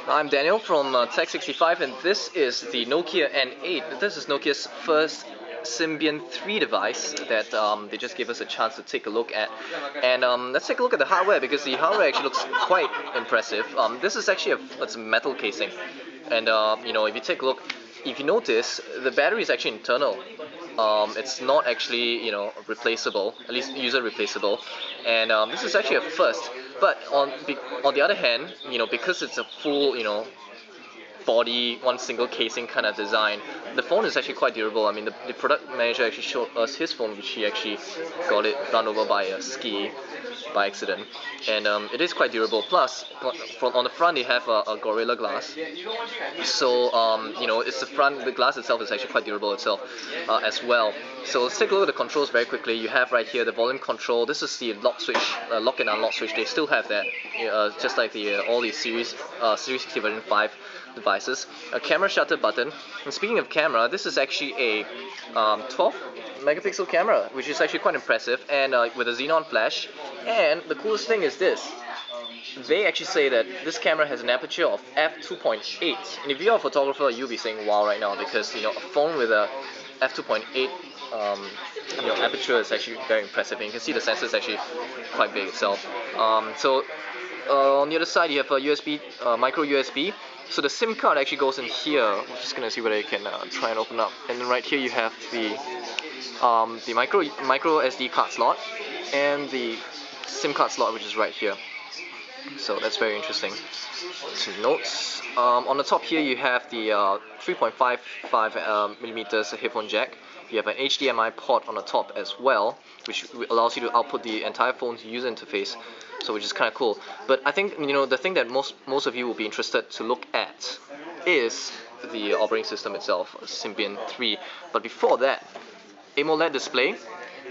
I'm Daniel from Tech65, and this is the Nokia N8. This is Nokia's first Symbian 3 device that they just gave us a chance to take a look at. And let's take a look at the hardware, because the hardware actually looks quite impressive. This is actually it's a metal casing, and if you take a look, if you notice, the battery is actually internal. It's not actually replaceable, at least user replaceable, and this is actually a first. But on the other hand, because it's a full body, one single casing kind of design, the phone is actually quite durable. I mean, the product manager actually showed us his phone, which he actually got it run over by a ski by accident, and it is quite durable. Plus, on the front they have a Gorilla Glass, so it's the glass itself is actually quite durable itself as well. So let's take a look at the controls very quickly. You have right here the volume control. This is the lock switch, lock and unlock switch. They still have that, just like all the Series 60 version 5 devices. A camera shutter button. And speaking of camera, this is actually a 12 megapixel camera, which is actually quite impressive, and with a xenon flash. And the coolest thing is this: they actually say that this camera has an aperture of f2.8, and if you're a photographer, you'll be saying wow right now, because a phone with a f2.8 aperture is actually very impressive, and you can see the sensor is actually quite big itself. On the other side, you have a USB, micro USB. So the SIM card actually goes in here. I'm just gonna see whether you can try and open up. And then right here you have the micro SD card slot and the SIM card slot, which is right here. So that's very interesting to note. On the top here you have the 3.55 millimeters headphone jack. You have an HDMI port on the top as well, which allows you to output the entire phone's user interface, so which is kind of cool. But I think the thing that most of you will be interested to look at is the operating system itself, Symbian 3. But before that, AMOLED display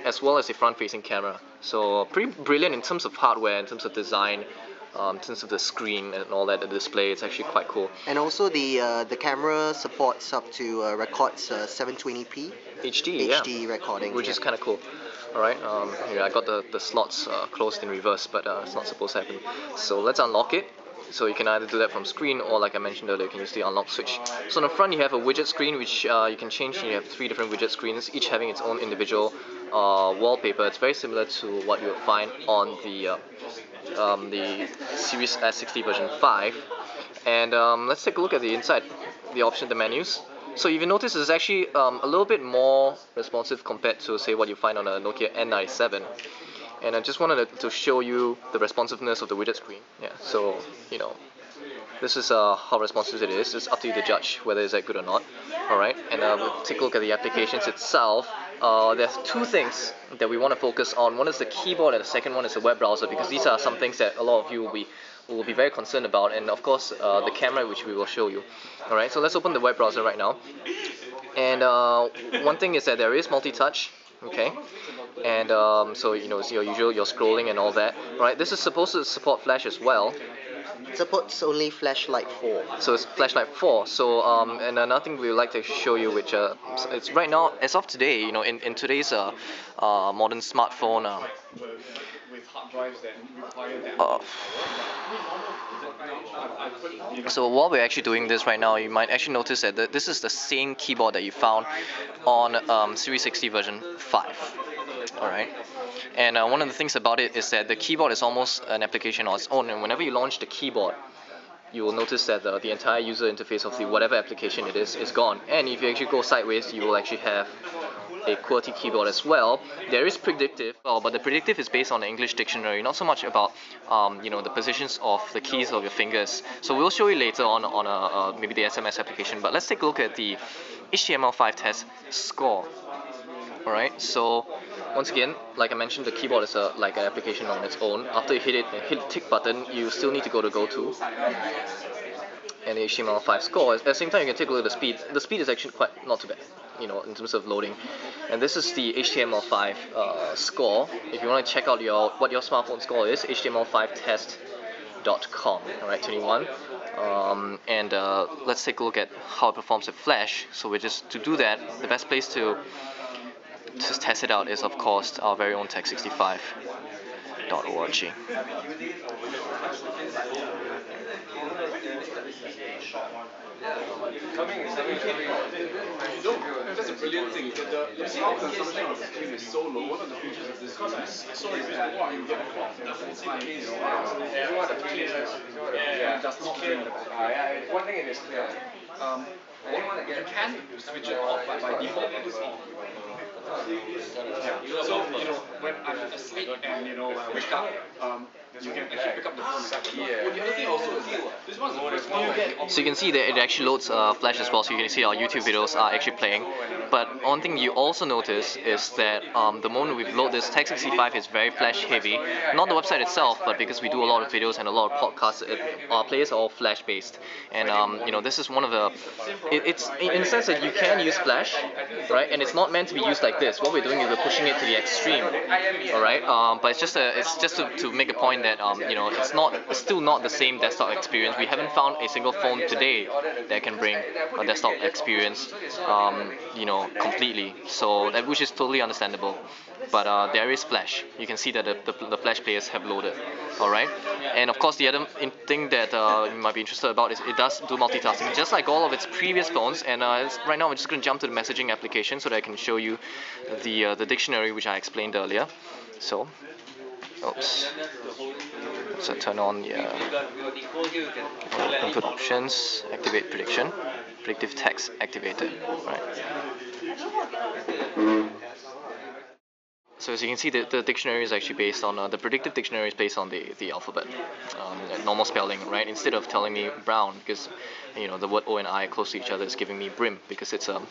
as well as a front-facing camera. So pretty brilliant in terms of hardware, in terms of design. In terms of the screen and all that, the display, it's actually quite cool. And also the camera supports up to records 720p HD recording, which is kind of cool. Alright, I got the slots closed in reverse, but it's not supposed to happen. So let's unlock it. So you can either do that from screen, or like I mentioned earlier, you can use the unlock switch. So on the front you have a widget screen, which you can change. You have 3 different widget screens, each having its own individual wallpaper. It's very similar to what you would find on the Series S60 version 5. And let's take a look at the inside, the menus. So if you notice, it's actually a little bit more responsive compared to, say, what you find on a Nokia N97. And I just wanted to show you the responsiveness of the widget screen. Yeah, so this is how responsive it is. It's up to you to judge whether it's that good or not. Alright, and we'll take a look at the applications itself. There's 2 things that we want to focus on. One is the keyboard, and the second one is the web browser, because these are some things that a lot of you will be very concerned about, and of course the camera, which we will show you. Alright, so let's open the web browser right now. And one thing is that there is multi-touch, okay? And so it's your usual, your scrolling and all that. Right, this is supposed to support flash as well. It supports only flashlight 4. So it's flashlight 4. So and another thing we would like to show you, which it's right now, as of today, in today's modern smartphone. So while we're actually doing this right now, you might actually notice that this is the same keyboard that you found on Series 60 version 5. Alright, and one of the things about it is that the keyboard is almost an application on its own, and whenever you launch the keyboard, you will notice that the entire user interface of the whatever application it is gone. And if you actually go sideways, you will actually have a QWERTY keyboard as well. There is predictive, but the predictive is based on the English dictionary, not so much about the positions of the keys of your fingers. So we'll show you later on maybe the SMS application. But let's take a look at the HTML5 test score. Alright, so once again, like I mentioned, the keyboard is like an application on its own. After you hit the tick button, you still need to go to Go-To. And the HTML5 score. At the same time, you can take a look at the speed. The speed is actually quite not too bad, in terms of loading. And this is the HTML5 score. If you want to check out what your smartphone score is, html5test.com. Alright, 21. And let's take a look at how it performs with flash. So to do that, the best place to test it out is, of course, our very own Tech65.org. That's a brilliant thing. The power consumption of the screen is so low. One of the features of this device is so that you get a clock that does not drain the battery. One thing it is clear. You can switch it off by default. So, when I'm asleep and, I wake up, you can actually pick up the phone. Well, the other thing also is this one's the first one. So you can see that it actually loads Flash as well, so you can see our YouTube videos are actually playing. But one thing you also notice is that the moment we load this, Tech65 is very Flash heavy. Not the website itself, but because we do a lot of videos and a lot of podcasts, our players are all Flash based. And this is one of the, it's in the sense that you can use Flash, right? And it's not meant to be used like this. What we're doing is we're pushing it to the extreme, all right? But it's just to make a point that it's still not the same desktop experience. We haven't found a single phone today that can bring a desktop experience, completely. So that, which is totally understandable. But there is Flash. You can see that the Flash players have loaded, all right? And of course, the other thing that you might be interested about is it does do multitasking, just like all of its previous phones. And right now, we're just going to jump to the messaging application so that I can show you the dictionary which I explained earlier. So, oops. So turn on input options, activate prediction, predictive text activated. Right. So as you can see, the dictionary is actually based on the predictive dictionary is based on the alphabet, normal spelling, right? Instead of telling me brown, because the word O and I are close to each other, is giving me brim because it's a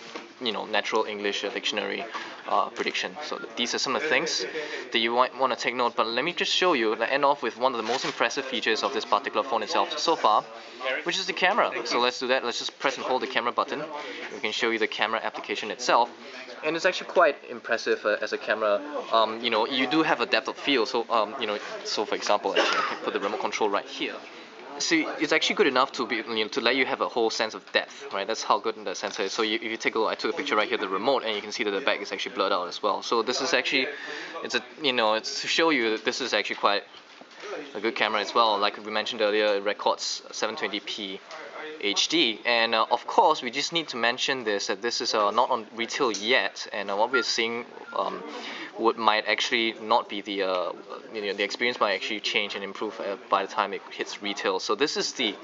natural English dictionary prediction. So these are some of the things that you might want to take note. But let me just show you, end off with one of the most impressive features of this particular phone itself so far, which is the camera. So let's do that. Let's just press and hold the camera button. We can show you the camera application itself. And it's actually quite impressive as a camera. You do have a depth of field. So, so for example, actually, I can put the remote control right here. See, it's actually good enough to be, to let you have a whole sense of depth, right? That's how good the sensor is. So if you take a look, I took a picture right here, the remote, and you can see that the back is actually blurred out as well. So this is actually, it's to show you that this is actually quite a good camera as well. Like we mentioned earlier, it records 720p HD, and of course we just need to mention that this is not on retail yet, and what we're seeing might actually not be the experience might actually change and improve by the time it hits retail. So this is the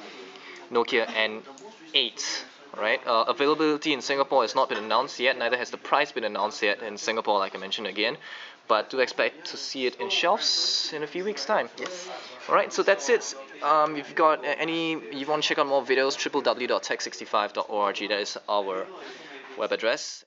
Nokia N8. Right, availability in Singapore has not been announced yet, neither has the price been announced yet in Singapore, like I mentioned again, but do expect to see it in shelves in a few weeks' time. Yes. Alright, so that's it. If you've got you want to check out more videos, www.tech65.org, that is our web address.